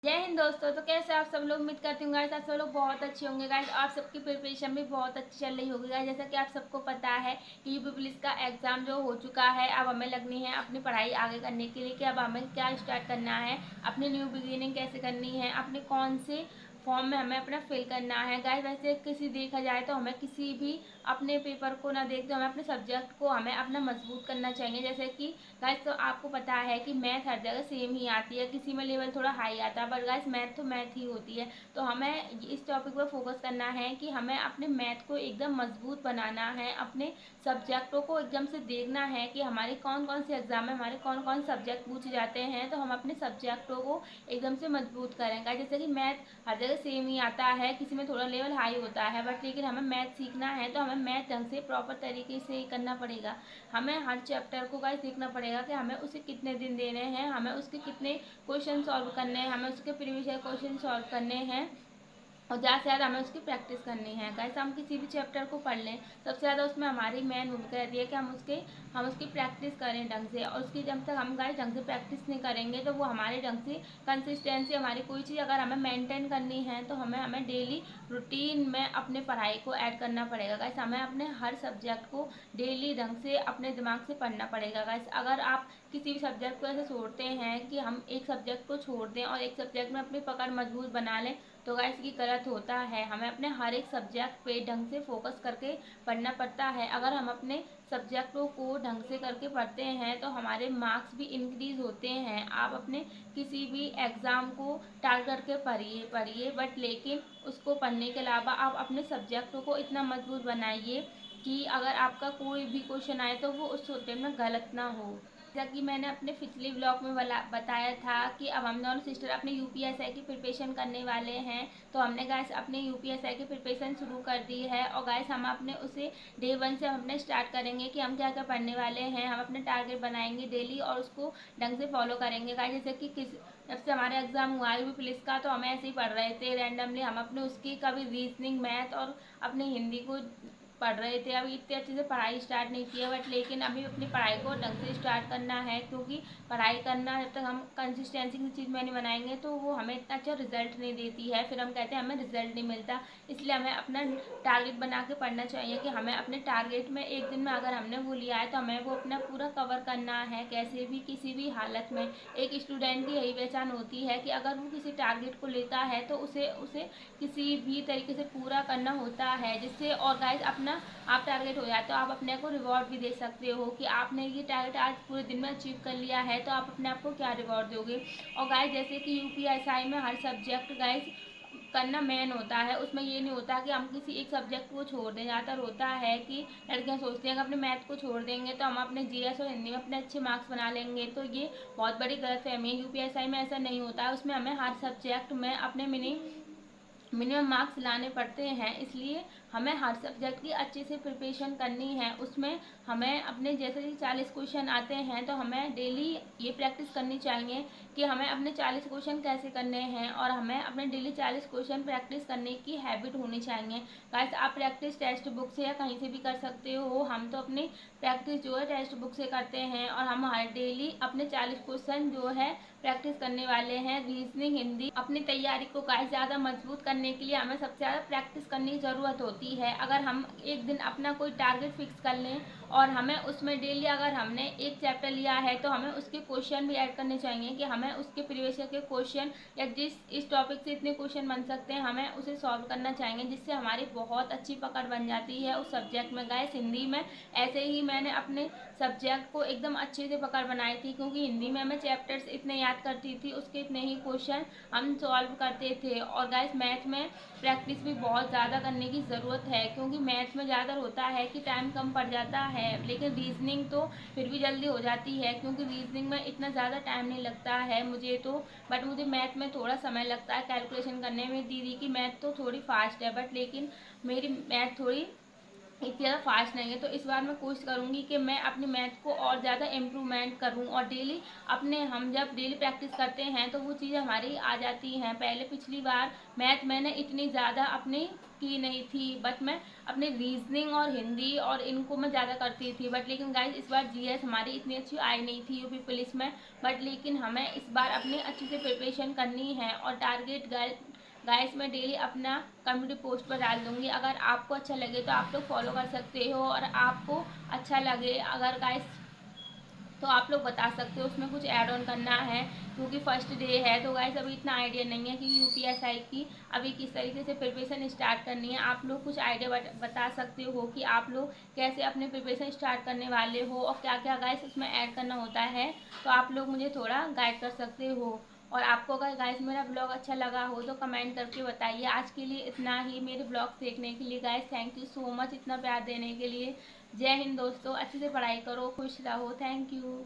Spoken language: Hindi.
जय हिंद दोस्तों। तो कैसे आप सब लोग? उम्मीद करती हूँ गाइस आप सब लोग बहुत अच्छे होंगे गाइस। आप सबकी प्रिपरेशन भी बहुत अच्छी चल रही होगी गाइस। जैसा कि आप सबको पता है कि यूपी पुलिस का एग्जाम जो हो चुका है, अब हमें लगनी है अपनी पढ़ाई आगे करने के लिए कि अब हमें क्या स्टार्ट करना है, अपनी न्यू बिगिनिंग कैसे करनी है, अपने कौन से फॉर्म में हमें अपना फिल करना है गाइस। वैसे किसी देखा जाए तो हमें किसी भी अपने पेपर को ना देखते हमें अपने सब्जेक्ट को हमें अपना मजबूत करना चाहिए। जैसे कि गाइस तो आपको पता है कि मैथ हर जगह सेम ही आती है, किसी में लेवल थोड़ा हाई आता है, बट गाइस मैथ तो मैथ ही होती है। तो हमें इस टॉपिक पर फोकस करना है कि हमें अपने मैथ को एकदम मजबूत बनाना है, अपने सब्जेक्टों को एकदम से देखना है कि हमारे कौन कौन से एग्जाम में हमारे कौन कौन सब्जेक्ट पूछे जाते हैं, तो हम अपने सब्जेक्टों को एकदम से मजबूत करेंगे। जैसे कि मैथ हर जगह सेम ही आता है, किसी में थोड़ा लेवल हाई होता है, बट लेकिन हमें मैथ सीखना है तो हमें मैथ ढंग से प्रॉपर तरीके से करना पड़ेगा। हमें हर चैप्टर को गाइस देखना पड़ेगा कि हमें उसे कितने दिन देने हैं, हमें उसके कितने क्वेश्चन सॉल्व करने हैं, हमें उसके प्रीवियस ईयर क्वेश्चन सॉल्व करने हैं और ज़्यादा से ज़्यादा हमें उसकी प्रैक्टिस करनी है। गाइस हम किसी भी चैप्टर को पढ़ लें, सबसे ज़्यादा उसमें हमारी मेन भूमिका रहती है कि हम उसकी प्रैक्टिस करें ढंग से। और उसकी जब तक हम गाइस ढंग से प्रैक्टिस नहीं करेंगे तो वो हमारे ढंग से कंसिस्टेंसी, हमारी कोई चीज़ अगर हमें मेंटेन करनी है तो हमें हमें डेली रूटीन में अपने पढ़ाई को ऐड करना पड़ेगा गाइस। हमें अपने हर सब्जेक्ट को डेली ढंग से अपने दिमाग से पढ़ना पड़ेगा गाइस। अगर आप किसी भी सब्जेक्ट को ऐसे छोड़ते हैं कि हम एक सब्जेक्ट को छोड़ दें और एक सब्जेक्ट में अपनी पकड़ मजबूत बना लें, तो गाइस ये गलत होता है। हमें अपने हर एक सब्जेक्ट पे ढंग से फोकस करके पढ़ना पड़ता है। अगर हम अपने सब्जेक्टों को ढंग से करके पढ़ते हैं तो हमारे मार्क्स भी इंक्रीज होते हैं। आप अपने किसी भी एग्ज़ाम को टारगेट करके पढ़िए पढ़िए, बट लेकिन उसको पढ़ने के अलावा आप अपने सब्जेक्टों को इतना मजबूत बनाइए कि अगर आपका कोई भी क्वेश्चन आए तो वो उस टाइम में गलत ना हो। जैसा कि मैंने अपने पिछले ब्लॉग में बताया था कि अब हम दोनों सिस्टर अपने यूपीएसआई की प्रिपरेशन करने वाले हैं। तो हमने गाइस अपने यूपीएसआई की प्रिपरेशन शुरू कर दी है और गाइस हम अपने उसे डे 1 से हम अपने स्टार्ट करेंगे कि हम क्या क्या पढ़ने वाले हैं। हम अपने टारगेट बनाएंगे डेली और उसको ढंग से फॉलो करेंगे गाइस। जैसे कि जब से हमारा एग्जाम हुआ है पुलिस का, तो हम ऐसे ही पढ़ रहे थे रैंडमली। हम अपने उसकी कभी रीजनिंग, मैथ और अपनी हिंदी को पढ़ रहे थे। अभी इतने अच्छे से पढ़ाई स्टार्ट नहीं किया, बट लेकिन अभी अपनी पढ़ाई को ढंग से स्टार्ट करना है, क्योंकि पढ़ाई करना जब तक हम कंसिस्टेंसी की चीज़ में नहीं बनाएंगे तो वो हमें इतना अच्छा रिजल्ट नहीं देती है। फिर हम कहते हैं हमें रिजल्ट नहीं मिलता। इसलिए हमें अपना टारगेट बना के पढ़ना चाहिए कि हमें अपने टारगेट में एक दिन में अगर हमने वो लिया है तो हमें वो अपना पूरा कवर करना है, कैसे भी किसी भी हालत में। एक स्टूडेंट की यही पहचान होती है कि अगर वो किसी टारगेट को लेता है तो उसे उसे किसी भी तरीके से पूरा करना होता है, जिससे और गाइस अपना आप टारगेट हो जाए तो आप अपने को रिवॉर्ड भी दे सकते हो कि आपने ये टारगेट आज पूरे दिन में अचीव कर लिया है, तो आप अपने आप को क्या रिवॉर्ड दोगे। और गाइस जैसे कि यूपीएसआई में हर सब्जेक्ट गाइस करना मेन होता है, उसमें ये नहीं होता कि हम किसी एक सब्जेक्ट को छोड़ दें। ज़्यादातर होता है कि लड़कियां सोचती हैं कि अपने मैथ को छोड़ देंगे तो हम अपने जीएस और हिंदी में अपने अच्छे मार्क्स बना लेंगे, तो ये बहुत बड़ी गलतफहमी है। यूपीएसआई में ऐसा नहीं होता है, उसमें हमें हर सब्जेक्ट में अपने मिनिमम मार्क्स लाने पड़ते हैं। इसलिए हमें हर सब्जेक्ट की अच्छे से प्रिपरेशन करनी है। उसमें हमें अपने जैसे कि 40 क्वेश्चन आते हैं तो हमें डेली ये प्रैक्टिस करनी चाहिए कि हमें अपने 40 क्वेश्चन कैसे करने हैं, और हमें अपने डेली 40 क्वेश्चन प्रैक्टिस करने की हैबिट होनी चाहिए। गाइस आप प्रैक्टिस टेक्स्ट बुक से या कहीं से भी कर सकते हो। हम तो अपनी प्रैक्टिस जो है टेक्स्ट बुक से करते हैं और हम हर डेली अपने 40 क्वेश्चन जो है प्रैक्टिस करने वाले हैं। रीजनिंग, हिंदी, अपनी तैयारी को गाइस ज़्यादा मजबूत करने के लिए हमें सबसे ज़्यादा प्रैक्टिस करने की ज़रूरत होती है। अगर हम एक दिन अपना कोई टारगेट फिक्स कर लें और हमें उसमें डेली अगर हमने एक चैप्टर लिया है तो हमें उसके क्वेश्चन भी ऐड करने चाहिए कि हमें उसके प्रीवियस ईयर के क्वेश्चन या जिस इस टॉपिक से इतने क्वेश्चन बन सकते हैं हमें उसे सॉल्व करना चाहिए, जिससे हमारी बहुत अच्छी पकड़ बन जाती है उस सब्जेक्ट में। गाइस हिंदी में ऐसे ही मैंने अपने सब्जेक्ट को एकदम अच्छे से पकड़ बनाई थी, क्योंकि हिंदी में मैं चैप्टर्स इतने याद करती थी, उसके इतने ही क्वेश्चन हम सॉल्व करते थे। और गाइस मैथ में प्रैक्टिस भी बहुत ज़्यादा करने की ज़रूरत है, क्योंकि मैथ में ज़्यादा होता है कि टाइम कम पड़ जाता है, लेकिन रीजनिंग तो फिर भी जल्दी हो जाती है, क्योंकि रीजनिंग में इतना ज़्यादा टाइम नहीं लगता है मुझे तो। बट मुझे मैथ में थोड़ा समय लगता है कैलकुलेशन करने में। दीदी की मैथ तो थोड़ी फास्ट है, बट लेकिन मेरी मैथ थोड़ी इतनी ज़्यादा फास्ट नहीं है। तो इस बार मैं कोशिश करूँगी कि मैं अपनी मैथ को और ज़्यादा इम्प्रूवमेंट करूँ, और डेली अपने हम जब डेली प्रैक्टिस करते हैं तो वो चीज़ें हमारी आ जाती हैं। पहले पिछली बार मैथ मैंने इतनी ज़्यादा अपनी की नहीं थी, बट मैं अपने रीजनिंग और हिंदी और इनको मैं ज़्यादा करती थी। बट लेकिन गाइज इस बार जीएस हमारी इतनी अच्छी आई नहीं थी यूपी पुलिस में। बट लेकिन हमें इस बार अपनी अच्छे से प्रिपरेशन करनी है, और टारगेट गाइस मैं डेली अपना कम्युनिटी पोस्ट पर डाल दूंगी। अगर आपको अच्छा लगे तो आप लोग फॉलो कर सकते हो, और आपको अच्छा लगे अगर गाइस तो आप लोग बता सकते हो उसमें कुछ ऐड ऑन करना है, क्योंकि फर्स्ट डे है। तो गाइस अभी इतना आइडिया नहीं है कि यूपीएसआई की अभी किस तरीके से प्रिपरेशन स्टार्ट करनी है। आप लोग कुछ आइडिया बता सकते हो कि आप लोग कैसे अपने प्रिपरेशन स्टार्ट करने वाले हो, और क्या क्या गाइस उसमें ऐड करना होता है। तो आप लोग मुझे थोड़ा गाइड कर सकते हो। और आपको अगर गाइस मेरा ब्लॉग अच्छा लगा हो तो कमेंट करके बताइए। आज के लिए इतना ही। मेरे ब्लॉग देखने के लिए guys thank you so much, इतना प्यार देने के लिए। जय हिंद दोस्तों, अच्छे से पढ़ाई करो, खुश रहो, थैंक यू।